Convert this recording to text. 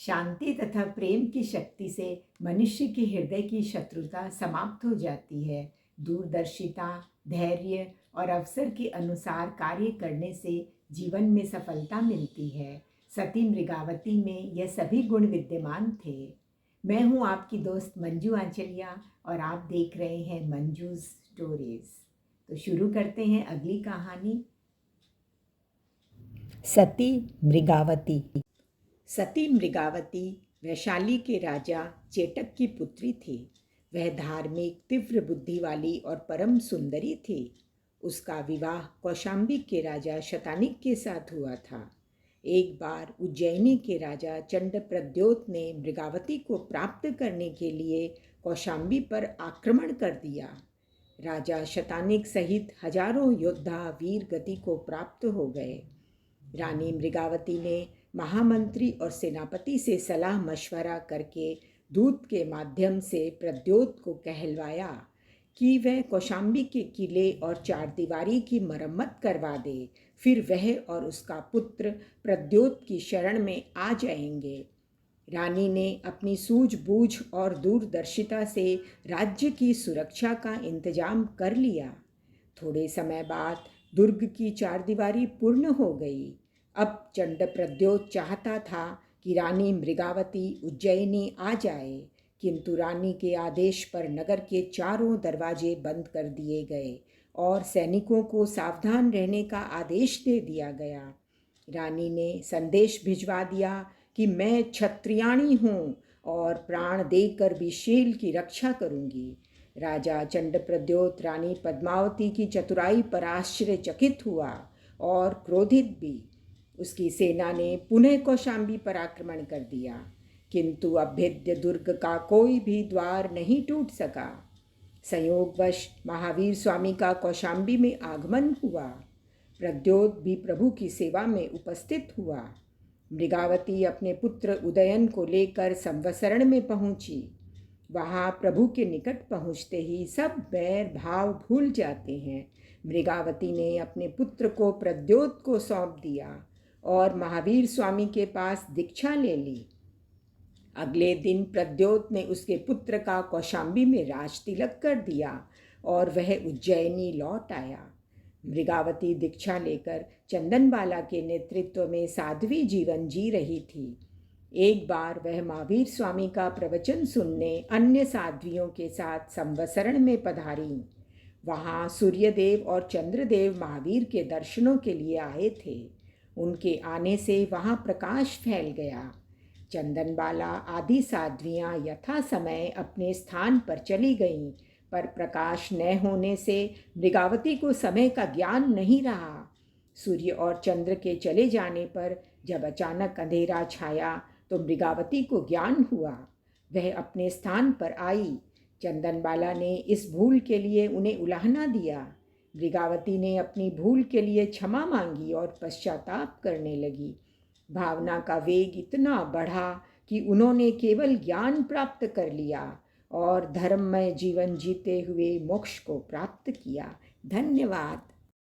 शांति तथा प्रेम की शक्ति से मनुष्य के हृदय की शत्रुता समाप्त हो जाती है। दूरदर्शिता, धैर्य और अवसर के अनुसार कार्य करने से जीवन में सफलता मिलती है। सती मृगावती में यह सभी गुण विद्यमान थे। मैं हूँ आपकी दोस्त मंजू आंचलिया और आप देख रहे हैं मंजूज स्टोरीज। तो शुरू करते हैं अगली कहानी। सती मृगावती। सती मृगावती वैशाली के राजा चेटक की पुत्री थी। वह धार्मिक, तीव्र बुद्धि वाली और परम सुंदरी थी। उसका विवाह कौशाम्बी के राजा शतानिक के साथ हुआ था। एक बार उज्जैनी के राजा चंडप्रद्योत ने मृगावती को प्राप्त करने के लिए कौशाम्बी पर आक्रमण कर दिया। राजा शतानिक सहित हजारों योद्धा वीर गति को प्राप्त हो गए। रानी मृगावती ने महामंत्री और सेनापति से सलाह मशवरा करके दूत के माध्यम से प्रद्योत को कहलवाया कि वह कौशाम्बी के किले और चारदीवारी की मरम्मत करवा दे। फिर वह और उसका पुत्र प्रद्योत की शरण में आ जाएंगे। रानी ने अपनी सूझबूझ और दूरदर्शिता से राज्य की सुरक्षा का इंतजाम कर लिया। थोड़े समय बाद दुर्ग की चारदीवारी पूर्ण हो गई। अब चंडप्रद्योत चाहता था कि रानी मृगावती उज्जैनी आ जाए, किंतु रानी के आदेश पर नगर के चारों दरवाजे बंद कर दिए गए और सैनिकों को सावधान रहने का आदेश दे दिया गया। रानी ने संदेश भिजवा दिया कि मैं क्षत्रियाणी हूँ और प्राण देकर भी शील की रक्षा करूँगी। राजा चंडप्रद्योत रानी पद्मावती की चतुराई पर आश्चर्यचकित हुआ और क्रोधित भी। उसकी सेना ने पुनः कौशाम्बी पर आक्रमण कर दिया, किंतु अभेद्य दुर्ग का कोई भी द्वार नहीं टूट सका। संयोगवश महावीर स्वामी का कौशाम्बी में आगमन हुआ। प्रद्योत भी प्रभु की सेवा में उपस्थित हुआ। मृगावती अपने पुत्र उदयन को लेकर संवसरण में पहुंची। वहाँ प्रभु के निकट पहुँचते ही सब बैर भाव भूल जाते हैं। मृगावती ने अपने पुत्र को प्रद्योत को सौंप दिया और महावीर स्वामी के पास दीक्षा ले ली। अगले दिन प्रद्योत ने उसके पुत्र का कौशाम्बी में राज तिलक कर दिया और वह उज्जैनी लौट आया। मृगावती दीक्षा लेकर चंदनबाला के नेतृत्व में साध्वी जीवन जी रही थी। एक बार वह महावीर स्वामी का प्रवचन सुनने अन्य साध्वियों के साथ संवसरण में पधारी। वहाँ सूर्यदेव और चंद्रदेव महावीर के दर्शनों के लिए आए थे। उनके आने से वहाँ प्रकाश फैल गया। चंदनबाला आदि साध्वियाँ यथा समय अपने स्थान पर चली गईं, पर प्रकाश न होने से मृगावती को समय का ज्ञान नहीं रहा। सूर्य और चंद्र के चले जाने पर जब अचानक अंधेरा छाया तो मृगावती को ज्ञान हुआ। वह अपने स्थान पर आई। चंदनबाला ने इस भूल के लिए उन्हें उलाहना दिया। मृगावती ने अपनी भूल के लिए क्षमा मांगी और पश्चाताप करने लगी। भावना का वेग इतना बढ़ा कि उन्होंने केवल ज्ञान प्राप्त कर लिया और धर्ममय जीवन जीते हुए मोक्ष को प्राप्त किया। धन्यवाद।